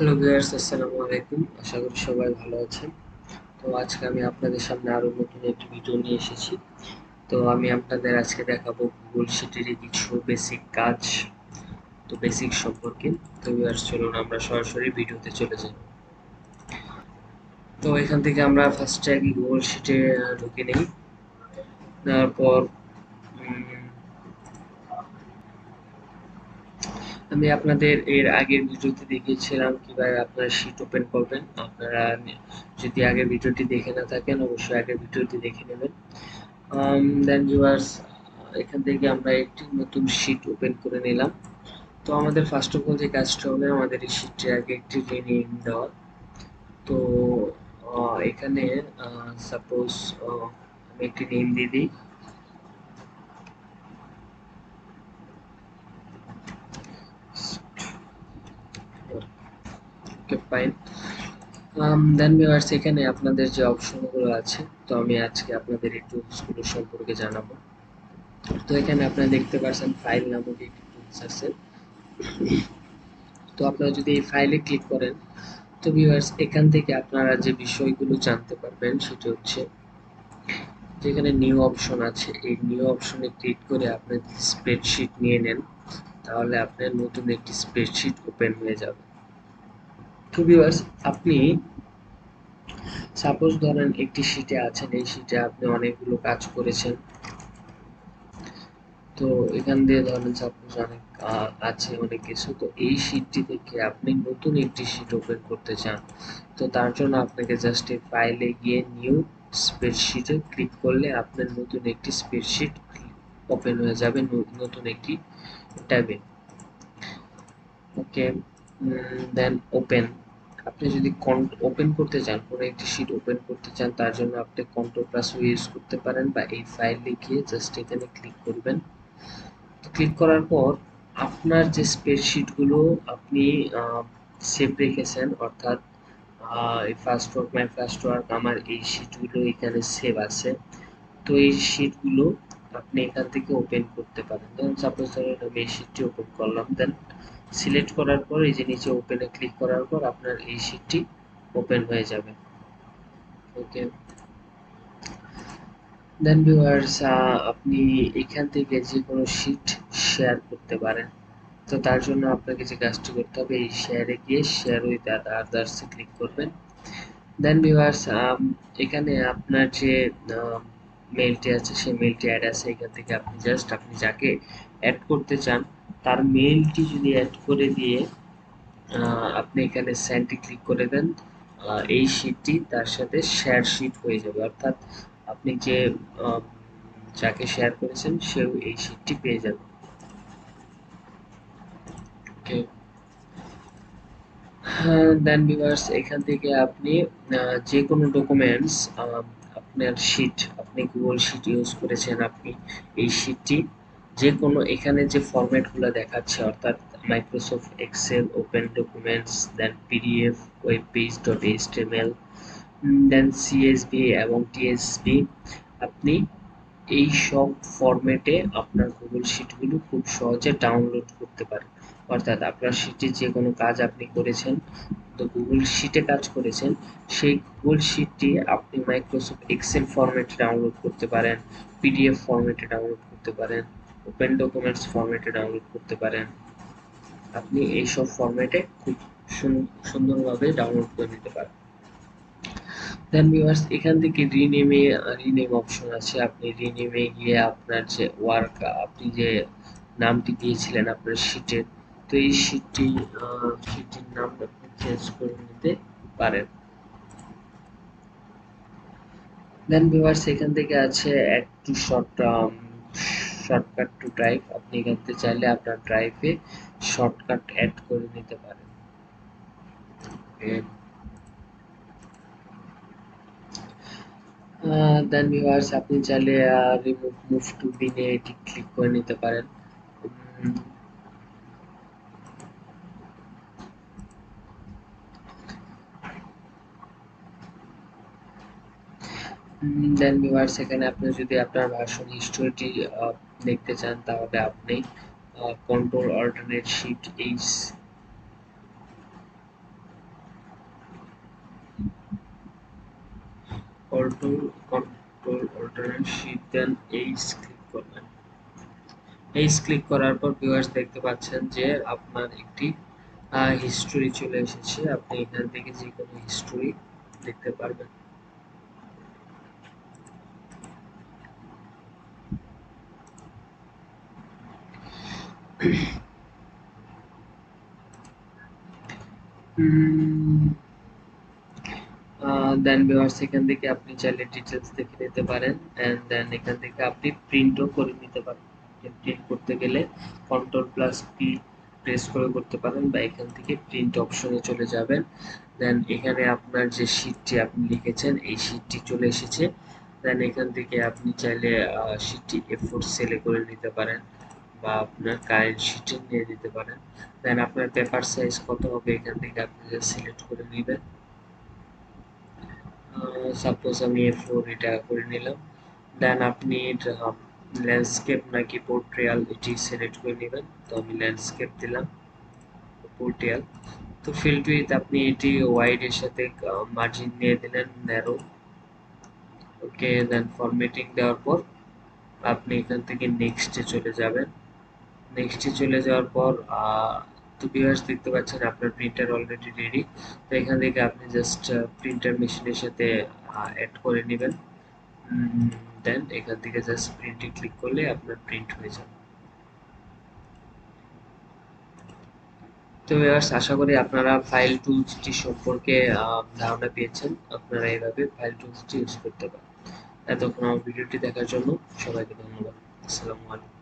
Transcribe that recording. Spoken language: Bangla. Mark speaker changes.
Speaker 1: হ্যালো ভিউয়ার্স, আসসালামু আলাইকুম। আশা করি সবাই ভালো আছেন। তো আজকে আমি আপনাদের সামনে আরো নতুন একটি ভিডিও নিয়ে এসেছি। তো আমি আপনাদের আজকে দেখাবো গুগল শিটের কিছু বেসিক কাজ, তো বেসিক সম্পর্কে। তো ভিউয়ার্স, চলুন আমরা সরাসরি ভিডিওতে চলে যাই। তো এখান থেকে আমরা ফার্স্টে আগে গুগল শিটে ঢুকে নেই। তারপর আমি আপনাদের এর আগের ভিডিওতে দেখিয়েছিলাম কিভাবে আপনারা শীট ওপেন করবেন। আপনারা যদি আগের ভিডিওটি দেখে না থাকেন, অবশ্যই আগের ভিডিওটি দেখে নেবেন। দেন ভিউয়ার্স, এখান থেকে আমরা একটি নতুন শীট ওপেন করে নিলাম। তো আমাদের ফার্স্ট অফ অল যে কাজটা হবে, আমাদের এই শীটটির আগে একটি রিনেম দেওয়া। তো এখানে সাপোজ আমি একটি নেম দিয়ে দিই। ওকে, ফাইন। দেন ভিউয়ার্স, এখানে আপনাদের যে অপশনগুলো আছে, তো আমি আজকে আপনাদের এই টুলসগুলো সম্পর্কে জানাবো। তো এখানে আপনারা দেখতে পাচ্ছেন ফাইল নামক একটি টুলস আছে। তো আপনারা যদি এই ফাইলে ক্লিক করেন, তো ভিউয়ার্স এখান থেকে আপনারা যে বিষয়গুলো জানতে পারবেন সেটা হচ্ছে, যেখানে নিউ অপশন আছে, এই নিউ অপশনে ক্লিক করে আপনি স্প্রেডশিট নিয়ে নেন, তাহলে আপনার নতুন একটি স্প্রেডশিট ওপেন হয়ে যাবে। তো ভিউয়ার্স, আপনি সাপোজ ধরেন একটি শিটে আছেন, এই শিটে আপনি অনেকগুলো কাজ করেছেন। তো এখান দিয়ে ধরেন সাপোজ অনেক আছে অনেক কিছু, তো এই শিটটি থেকে আপনি নতুন একটি শিট ওপেন করতে চান। তো তার জন্য আপনাকে জাস্ট এই ফাইলে গিয়ে নিউ স্প্রেডশিটে ক্লিক করলে আপনার নতুন একটি স্প্রেডশিট ওপেন হয়ে যাবে, নতুন একটি ট্যাবে। ওকে, দেন ওপেন। আপনি যদি ওপেন করতে চান, কোনো একটি শিট ওপেন করতে চান, তার জন্য আপনি কন্ট্রোল প্লাস ইউজ করতে পারেন, বা এই ফাইলে গিয়ে জাস্ট এখানে ক্লিক করবেন। ক্লিক করার পর আপনার যে স্প্রেডশিটগুলো আপনি সেভ রেখেছেন, অর্থাৎ এই first work my first work, আমার এই শিটগুলো এখানে সেভ আছে। তো এই শিটগুলো আপনি এখান থেকে ওপেন করতে পারেন। ধরুন সাপোজ ধরেন আমি এই শিটটি ওপেন করলাম, দেন সিলেক্ট করার পর এই যে নিচে ওপেনে ক্লিক করার পর আপনার এই শিটটি ওপেন হয়ে যাবে। ওকে, দেন ভিউয়ার্স, আপনি এখান থেকে যে কোনো শিট শেয়ার করতে পারেন। তো তার জন্য আপনাকে যে কাজটি করতে হবে, এই শেয়ারে গিয়ে share with others A click করবেন। দেন ভিউয়ার্স, এখানে আপনার যে মেলটি আছে, সেই মেলটি অ্যাড আছে। এখান থেকে আপনি জাস্ট আপনি যাকে অ্যাড করতে চান তার মেলটি যদি অ্যাড করে দিয়ে আপনি এখানে সেন্ডে ক্লিক করে দেন, এই শিটটি তার সাথে শেয়ার শিট হয়ে যাবে, অর্থাৎ আপনি যে আহ, যাকে শেয়ার করেছেন সেও এই শিটটি পেয়ে যাবে। ওকে, দেন ভিউয়ার্স, এখান থেকে আপনি যে কোনো ডকুমেন্টস, আপনার শিট, আপনি গুগল শিট ইউজ করেছেন, আপনি এই শিটটি যে কোনো এখানে যে ফরম্যাটগুলো দেখাচ্ছে, অর্থাৎ Microsoft Excel, open documents, then PDF, web page dot HTML, then CSV এবং টিএসভি, আপনি এই সব ফরম্যাটে আপনার গুগল শিটগুলো খুব সহজে ডাউনলোড করতে পারেন। অর্থাৎ আপনার শিটে যে কোনো কাজ আপনি করেছেন, তো গুগল শিটে কাজ করেছেন, সেই গুগল শিটটি আপনি মাইক্রোসফট এক্সেল ফরম্যাটে ডাউনলোড করতে পারেন, পিডিএফ ফরম্যাটে ডাউনলোড করতে পারেন, ওপেন ডকুমেন্টস ফরম্যাটে ডাউনলোড করতে পারেন। আপনি এইসব ফরম্যাটে খুব সুন্দরভাবে ডাউনলোড করে নিতে পারেন। দেন ভিউয়ার্স, এখান থেকে রিনেম অপশন আছে। আপনি রিনেমে গিয়ে আপনার যে ওয়ার্ক, আপনি যে নামটি দিয়েছিলেন আপনার শিটের, তো এই শিটটির নাম আপনি চেঞ্জ করে নিতে পারেন। দেন ভিউয়ার্স, এখান থেকে আছে add to shortcut to drive. আপনি এখান থেকে চাইলে আপনার ড্রাইভে শর্টকাট অ্যাড করে নিতে পারেন। দেন ভিউয়ার্স, আপনি চাইলে রিমুভ মুভ টু বিনে এটি ক্লিক করে নিতে পারেন। দেন ভিউয়ার্স, এখানে আপনি যদি আপনার ভার্সন হিস্টোরিটি দেখতে চান, তাহলে আপনি control alternate shift H, control alternate sheet then H click করবেন। এইচ ক্লিক করার পর ভিউয়ার্স দেখতে পাচ্ছেন যে আপনার একটি হিস্টোরি চলে এসেছে। আপনি এখান থেকে যে কোনো হিস্টোরি দেখতে পারবেন। দেন ভিউয়ার্স এখান থেকে আপনি চাইলে ডিটেলস দেখে নিতে পারেন, এন্ড দেন এখান থেকে আপনি প্রিন্টও করে নিতে পারেন। প্রিন্ট করতে গেলে কন্ট্রোল প্লাস পি প্রেস করে করতে পারেন, বা এখান থেকে প্রিন্ট অপশনে চলে যাবেন। দেন এখানে আপনার যে শীটটি আপনি লিখেছেন এই শীটটি চলে এসেছে। দেন এখান থেকে আপনি চাইলে শীটটি এ4 সেলে করে নিতে পারেন, বা আপনার কারেন্ট শীটে নিয়ে নিতে পারেন। দেন আপনার পেপার সাইজ কত হবে এখান থেকে আপনি সিলেক্ট করে নেবেন। সাপোজ আমি এ4 এটা করে নিলাম। দেন আপনি ল্যান্ডস্কেপ নাকি পোর্ট্রেয়াল এটি সিলেক্ট করে নেবেন। তো আমি ল্যান্ডস্কেপ দিলাম, পোর্ট্রেয়াল। তো ফিল্ড উইথ আপনি এটি ওয়াইড এর সাথে মার্জিন নিয়ে দিলেন ন্যারো। ওকে, দেন ফরম্যাটিং দেওয়ার পর আপনি এখান থেকে নেক্সটে চলে যাবেন। নেক্সটে চলে যাওয়ার পর তো ভিউয়ার্স দেখতে পাচ্ছেন আপনার প্রিন্টার অলরেডি রেডি। তো এখান থেকে আপনি জাস্ট প্রিন্টার মেশিনের সাথে অ্যাড করে নেবেন। দেন এখান থেকে জাস্ট প্রিন্টে ক্লিক করলে আপনার প্রিন্ট হয়ে যাবে। তো ভিউয়ার্স আশা করি আপনারা ফাইল টুলসটি সম্পর্কে ধারণা পেয়েছেন। আপনারা এইভাবে ফাইল টুলসটি ইউজ করতে পারেন। এতক্ষণ আমার ভিডিওটি দেখার জন্য সবাইকে ধন্যবাদ। আসসালামু আলাইকুম।